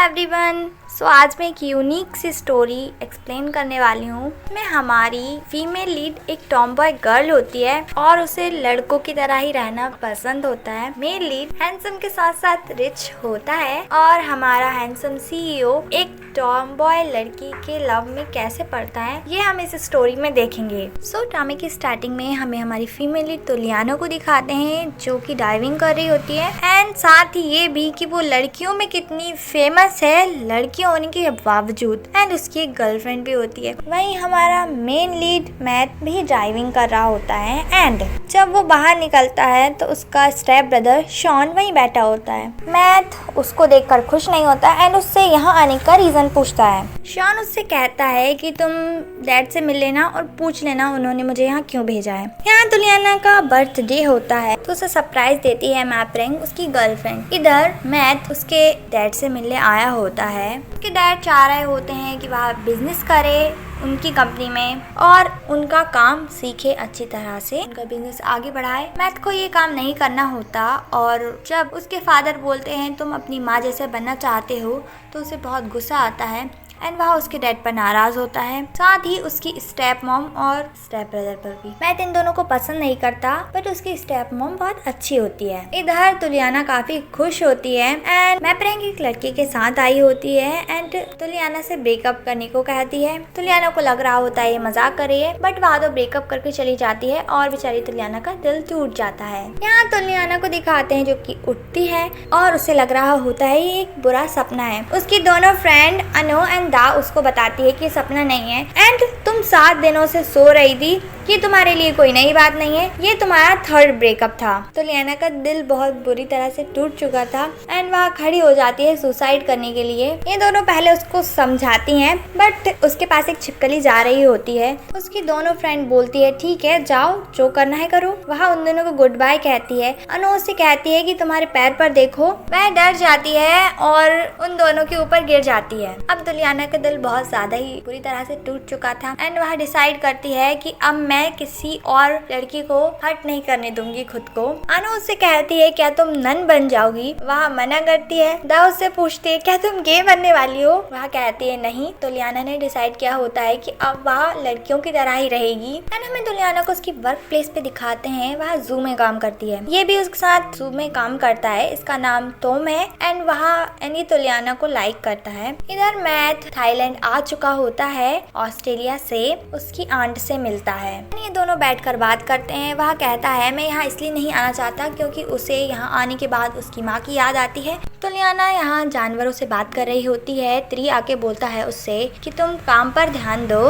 Everyone. आज मैं एक यूनिक सी स्टोरी एक्सप्लेन करने वाली हूँ। मैं हमारी फीमेल लीड एक टॉमबॉय गर्ल होती है और उसे लड़कों की तरह ही रहना पसंद होता है। मेल लीड हैंडसम के साथ साथ रिच होता है और हमारा हैंडसम सीईओ एक टॉमबॉय लड़की के लव में कैसे पड़ता है ये हम इस स्टोरी में देखेंगे। ड्रामे की स्टार्टिंग में हमें हमारी फीमेल लीड तुलियाना को दिखाते हैं जो कि डाइविंग कर रही होती है एंड साथ ही ये भी कि वो लड़कियों में कितनी फेमस है लड़कियों होने के बावजूद एंड उसकी एक गर्लफ्रेंड भी होती है। वहीं हमारा मेन लीड मैथ भी ड्राइविंग कर रहा होता है एंड जब वो बाहर निकलता है तो उसका स्टेप ब्रदर शॉन वहीं बैठा होता है। मैथ उसको देखकर खुश नहीं होता एंड उससे यहाँ आने का रीजन पूछता है। शॉन उससे कहता है कि तुम डैड से मिल लेना और पूछ लेना उन्होंने मुझे यहाँ क्यों भेजा है। यहाँ तुलियाना का बर्थडे होता है तो उसे सरप्राइज देती है मैप्रिंग उसकी गर्लफ्रेंड। इधर मैथ उसके डैड से मिलने आया होता है। उसके डैड चाह रहे होते हैं कि वह बिजनेस करे उनकी कंपनी में और उनका काम सीखे अच्छी तरह से, उनका बिजनेस आगे बढ़ाए। मैथ को ये काम नहीं करना होता और जब उसके फादर बोलते हैं तुम अपनी माँ जैसे बनना चाहते हो तो उसे बहुत गुस्सा आता है एंड वह उसके डैड पर नाराज होता है, साथ ही उसकी स्टेप मॉम और स्टेप ब्रदर पर भी। मैथ इन दोनों को पसंद नहीं करता बट उसकी स्टेप मॉम बहुत अच्छी होती है। इधर तुलियाना काफी खुश होती है एंड मैप्रिंग एक लड़के के साथ आई होती है एंड तुलियाना से ब्रेकअप करने को कहती है। तुलियाना को लग रहा होता है ये मजाक कर रही है बट वह तो ब्रेकअप करके चली जाती है और बेचारी तुलियाना का दिल टूट जाता है। यहाँ तुलियाना को दिखाते हैं जो कि उठती है और उसे लग रहा होता है ये एक बुरा सपना है। उसकी दोनों फ्रेंड अनु एंड दा उसको बताती है कि सपना नहीं है एंड तुम 7 दिनों से सो रही थी कि तुम्हारे लिए कोई नई बात नहीं है, ये तुम्हारा 3rd ब्रेकअप था। तो लियाना का दिल बहुत बुरी तरह से टूट चुका था एंड वह खड़ी हो जाती है सुसाइड करने के लिए। ये दोनों पहले उसको समझाती हैं बट उसके पास एक छिपकली जा रही होती है। उसकी दोनों फ्रेंड बोलती है ठीक है जाओ जो करना है करो। वह उन दोनों को गुड बाय कहती है। अनु उससे कहती है कि तुम्हारे पैर पर देखो। वह डर जाती है और उन दोनों के ऊपर गिर जाती है। अब तुलियाना का दिल बहुत ज्यादा ही बुरी तरह से टूट चुका था एंड वह डिसाइड करती है कि अब मैं किसी और लड़की को हर्ट नहीं करने दूंगी खुद को। अनु उससे कहती है क्या तुम नन बन जाओगी। वह मना करती है। दा उससे पूछती है क्या तुम गे बनने वाली हो। वह कहती है नहीं। तुलियाना ने डिसाइड किया होता है कि अब वह लड़कियों की तरह ही रहेगी एंड हमें तुलियाना को उसकी वर्क प्लेस पे दिखाते हैं। वह जू में काम करती है। ये भी उसके साथ जू में काम करता है। इसका नाम तोम है एंड ये तुलियाना को लाइक करता है। इधर मैथ थाईलैंड आ चुका होता है ऑस्ट्रेलिया से, उसकी आंट से मिलता है। ये दोनों बैठकर बात करते हैं। वह कहता है मैं यहाँ इसलिए नहीं आना चाहता क्योंकि उसे यहाँ आने के बाद उसकी माँ की याद आती है। तुलियाना यहाँ जानवरों से बात कर रही होती है। त्री आके बोलता है उससे कि तुम काम पर ध्यान दो।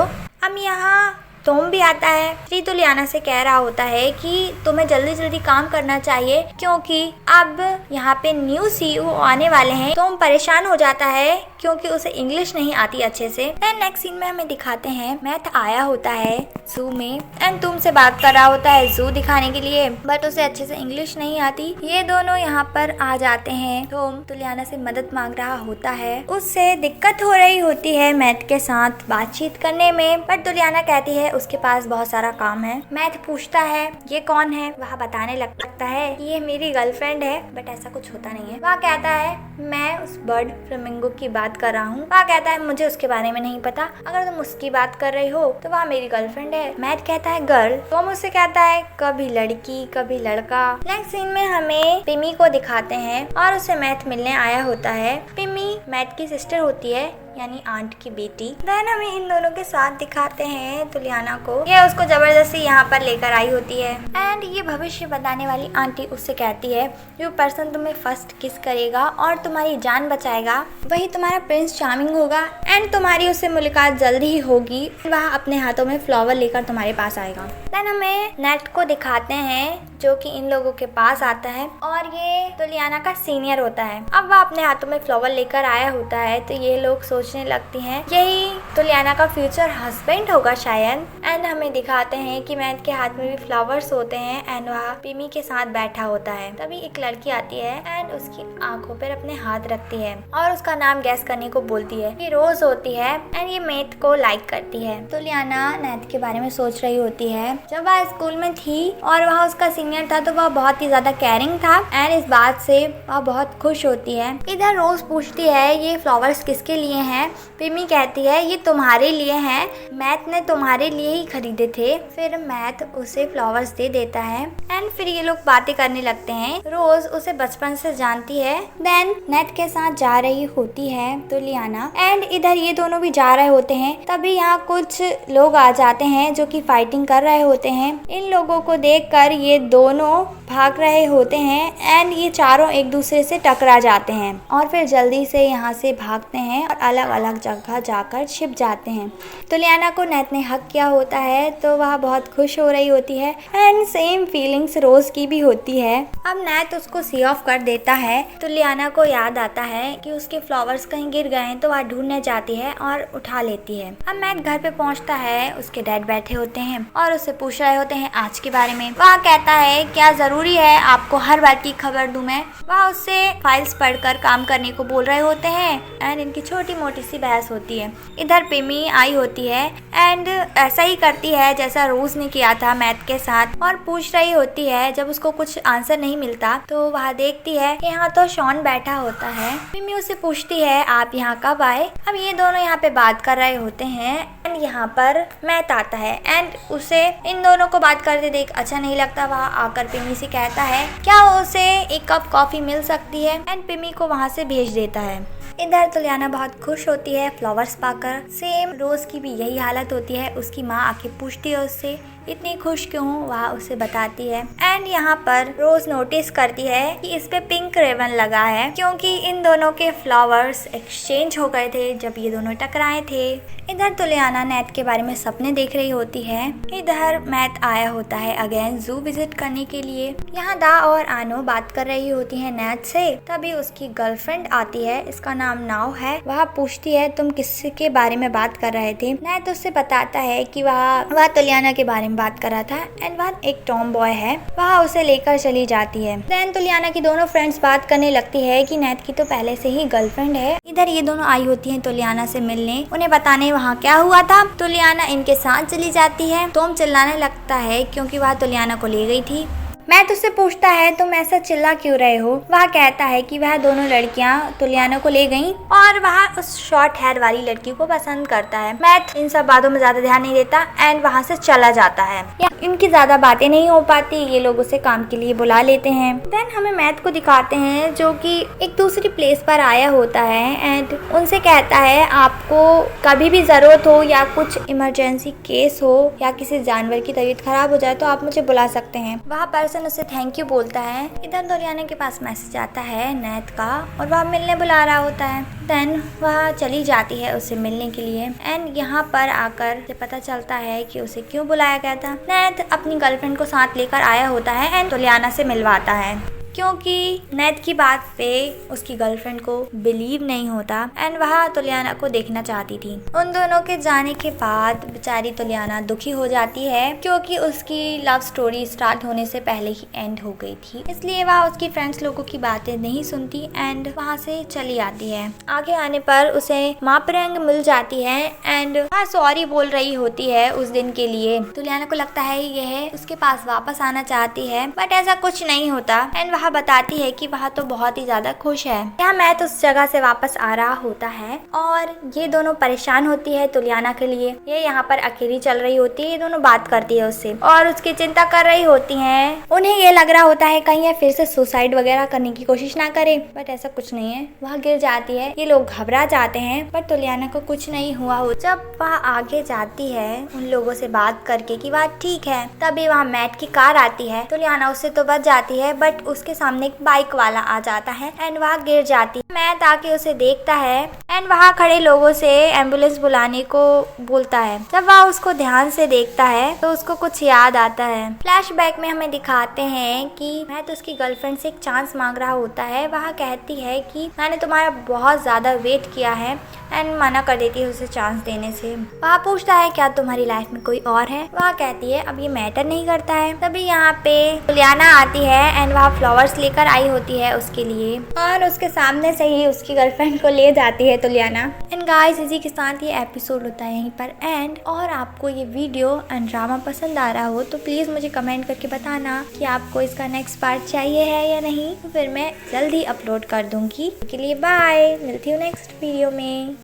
हम यहाँ तोम भी आता है। त्री तुलियाना से कह रहा होता है कि तुम्हें जल्दी जल्दी काम करना चाहिए क्योंकि अब यहाँ पे न्यू सीईओ आने वाले हैं। तोम परेशान हो जाता है क्योंकि उसे इंग्लिश नहीं आती अच्छे से। नेक्स्ट सीन में हमें दिखाते हैं मैथ आया होता है जू में एंड तुम से बात कर रहा होता है जू दिखाने के लिए बट उसे अच्छे से इंग्लिश नहीं आती। ये दोनों यहाँ पर आ जाते हैं। तोम तुलियाना से मदद मांग रहा होता है। उससे दिक्कत हो रही होती है मैथ के साथ बातचीत करने में बट तुलियाना कहती है उसके पास बहुत सारा काम है। मैथ पूछता है ये कौन है। वह बताने लगता है कि ये मेरी गर्लफ्रेंड है बट ऐसा कुछ होता नहीं है। वह कहता है मैं उस बर्ड फ्लेमिंगो की बात कर रहा हूँ। वह कहता है मुझे उसके बारे में नहीं पता, अगर तुम उसकी बात कर रही हो तो वह मेरी गर्लफ्रेंड है। मैथ कहता है गर्ल। तो मुझसे कहता है कभी लड़की कभी लड़का। नेक्स्ट सीन में हमें पिमी को दिखाते हैं और उसे मैथ मिलने आया होता है। पिमी मैथ की सिस्टर होती है यानी आंट की बेटी। देन हमें इन दोनों के साथ दिखाते हैं तुलियाना को। ये उसको जबरदस्ती यहाँ पर लेकर आई होती है एंड ये भविष्य बताने वाली आंटी उससे कहती है जो पर्सन तुम्हें फर्स्ट किस करेगा और तुम्हारी जान बचाएगा वही तुम्हारा प्रिंस चार्मिंग होगा एंड तुम्हारी उससे मुलाकात जल्दी ही होगी। वह अपने हाथों में फ्लावर लेकर तुम्हारे पास आएगा। देन हमें नेट को दिखाते हैं जो कि इन लोगों के पास आता है और ये तुलियाना का सीनियर होता है। अब वह अपने हाथों में फ्लावर लेकर आया होता है तो ये लोग सोच सोचने लगती हैं यही तुलियाना का फ्यूचर हस्बैंड होगा शायद। एंड हमें दिखाते हैं कि मैथ के हाथ में भी फ्लावर्स होते हैं एंड वह पिमी के साथ बैठा होता है। तभी एक लड़की आती है एंड उसकी आंखों पर अपने हाथ रखती है और उसका नाम गैस करने को बोलती है। ये रोज होती है एंड ये मैथ को लाइक करती है। तुलियाना मैथ के बारे में सोच रही होती है। जब वह स्कूल में थी और वह उसका सीनियर था तो वह बहुत ही ज्यादा केयरिंग था एंड इस बात से वह बहुत खुश होती है। इधर रोज पूछती है ये फ्लावर्स किसके लिए हैं। पिमी कहती है ये तुम्हारे लिए हैं, मैथ ने तुम्हारे लिए ही खरीदे थे। फिर मैथ उसे फ्लावर्स दे देता है एंड फिर ये लोग बातें करने लगते हैं। रोज उसे बचपन से जानती है। देन मैथ के साथ जा रही होती है तुलियाना एंड इधर ये दोनों भी जा रहे होते हैं। तभी यहाँ कुछ लोग आ जाते हैं जो कि फाइटिंग कर रहे होते हैं। इन लोगों को देखकर ये दोनों भाग रहे होते हैं एंड ये चारों एक दूसरे से टकरा जाते हैं और फिर जल्दी से यहाँ से भागते हैं और अलग अलग जगह जाकर छिप जाते हैं। तुलियाना को नैथ ने हक किया होता है तो वह बहुत खुश हो रही होती है एंड सेम फीलिंग्स रोज की भी होती है। अब नैथ उसको सी ऑफ कर देता है। तुलियाना को याद आता है कि उसके फ्लावर्स कहीं गिर गए हैं तो वह ढूंढने जाती है और उठा लेती है। अब मैथ घर पे पहुंचता है। उसके डैड बैठे होते हैं और उससे पूछ रहे होते हैं आज के बारे में। वह कहता है क्या जरूरी है आपको हर बात की खबर दूं मैं। वह उससे फाइल्स पढ़कर काम करने को बोल रहे होते हैं एंड इनकी छोटी मोटी सी बहस होती है। इधर पिमी आई होती है एंड ऐसा ही करती है जैसा रोज ने किया था मैथ के साथ और पूछ रही होती है। जब उसको कुछ आंसर नहीं मिलता तो वह देखती है कि यहाँ तो शॉन बैठा होता है। पिमी उससे पूछती है आप यहाँ कब आए। अब ये दोनों यहाँ पे बात कर रहे होते हैं एंड यहाँ पर मैथ आता है एंड उसे इन दोनों को बात करते देख अच्छा नहीं लगता। वह आकर पिमी से कहता है क्या उसे एक कप कॉफी मिल सकती है एंड पिमी को वहाँ से भेज देता है। इधर तुलियाना बहुत खुश होती है फ्लावर्स पाकर। सेम रोज की भी यही हालत होती है। उसकी माँ आके पूछती है उससे इतनी खुश क्यों हूँ, वह उसे बताती है एंड यहाँ पर रोज नोटिस करती है कि इस पे पिंक रिबन लगा है क्योंकि इन दोनों के फ्लावर्स एक्सचेंज हो गए थे जब ये दोनों टकराए थे। इधर तुलियाना नैथ के बारे में सपने देख रही होती है। इधर मैथ आया होता है अगेन जू विजिट करने के लिए। यहाँ दा और आनो बात कर रही होती है नैथ से। तभी उसकी गर्लफ्रेंड आती है, इसका नाम नाव है। वह पूछती है तुम किसके बारे में बात कर रहे थे। नैथ उससे बताता है कि वह तुलियाना के बारे में बात कर रहा था एंड वह एक टॉम बॉय है। वह उसे लेकर चली जाती है। देन तुलियाना की दोनों फ्रेंड्स बात करने लगती है कि नैथ की तो पहले से ही गर्लफ्रेंड है। इधर ये दोनों आई होती हैं तुलियाना से मिलने, उन्हें बताने वहाँ क्या हुआ था। तुलियाना इनके साथ चली जाती है। टॉम चिल्लाने लगता है क्योंकि वह तुलियाना को ले गई थी। मैथ उससे पूछता है तुम ऐसा चिल्ला क्यों रहे हो। वह कहता है कि वह दोनों लड़कियां तुलियाना को ले गईं और वह उस शॉर्ट हेयर वाली लड़की को पसंद करता है। मैथ इन सब बातों में ज्यादा ध्यान नहीं देता एंड वहां से चला जाता है। इनकी ज्यादा बातें नहीं हो पाती। ये लोग उसे काम के लिए बुला लेते हैं। देन हमें मैथ को दिखाते हैं जो कि एक दूसरी प्लेस पर आया होता है एंड उनसे कहता है आपको कभी भी जरूरत हो या कुछ इमरजेंसी केस हो या किसी जानवर की तबीयत खराब हो जाए तो आप मुझे बुला सकते हैं। वह पर्सन उसे थैंक यू बोलता है। इधर तुलियाना के पास मैसेज आता है नैथ का और वह मिलने बुला रहा होता है। देन वह चली जाती है उससे मिलने के लिए एंड यहाँ पर आकर उसे पता चलता है कि उसे क्यों बुलाया गया था। नैथ अपनी गर्लफ्रेंड को साथ लेकर आया होता है एंड तुलियाना से मिलवाता है क्योंकि नैथ की बात पे उसकी गर्लफ्रेंड को बिलीव नहीं होता एंड वह तुलियाना को देखना चाहती थी। उन दोनों के जाने के बाद बेचारी तुलियाना दुखी हो जाती है क्योंकि उसकी लव स्टोरी स्टार्ट होने से पहले ही एंड हो गई थी। इसलिए वह उसकी फ्रेंड्स लोगों की बातें नहीं सुनती एंड वहाँ से चली आती है। आगे आने पर उसे मापरंग मिल जाती है एंड वह सॉरी बोल रही होती है उस दिन के लिए। तुलियाना को लगता है यह उसके पास वापस आना चाहती है बट ऐसा कुछ नहीं होता एंड वह बताती है कि वह तो बहुत ही ज्यादा खुश है। यहाँ मैथ उस जगह से वापस आ रहा होता है और ये दोनों परेशान होती है तुलियाना के लिए। ये यहाँ पर अकेली चल रही होती है। ये दोनों बात करती है उससे और उसकी चिंता कर रही होती हैं। उन्हें ये लग रहा होता है कहीं ये फिर से सुसाइड वगैरह करने की कोशिश ना करे बट ऐसा कुछ नहीं है। वह गिर जाती है। ये लोग घबरा जाते हैं बट तुलियाना को कुछ नहीं हुआ। जब वह आगे जाती है उन लोगों से बात करके कि वह ठीक है, तभी वहाँ मैथ की कार आती है। तुलियाना उससे तो बच जाती है बट उसके सामने एक बाइक वाला आ जाता है एंड वह गिर जाती है। मैथ आके उसे देखता है एंड वहाँ खड़े लोगों से एम्बुलेंस बुलाने को बोलता है। जब वह उसको ध्यान से देखता है तो उसको कुछ याद आता है। फ्लैशबैक में हमें दिखाते हैं कि मैथ उसकी गर्लफ्रेंड से एक चांस मांग रहा होता है। वह कहती है कि मैंने तुम्हारा बहुत ज्यादा वेट किया है एंड मना कर देती है उसे चांस देने से। वह पूछता है क्या तुम्हारी लाइफ में कोई और है। वह कहती है अब ये मैटर नहीं करता है। तभी यहाँ पे तुलियाना आती है एंड वह फ्लावर्स लेकर आई होती है उसके लिए और उसके सामने से ही उसकी गर्लफ्रेंड को ले जाती है तुलियाना। एंड गाइस इसी के साथ ये एपिसोड होता है यहीं पर एंड। और आपको ये वीडियो एंड ड्रामा पसंद आ रहा हो तो प्लीज मुझे कमेंट करके बताना कि आपको इसका नेक्स्ट पार्ट चाहिए है या नहीं, तो फिर मैं जल्द ही अपलोड कर दूंगी। के लिए बाय, मिलती हूँ नेक्स्ट वीडियो में।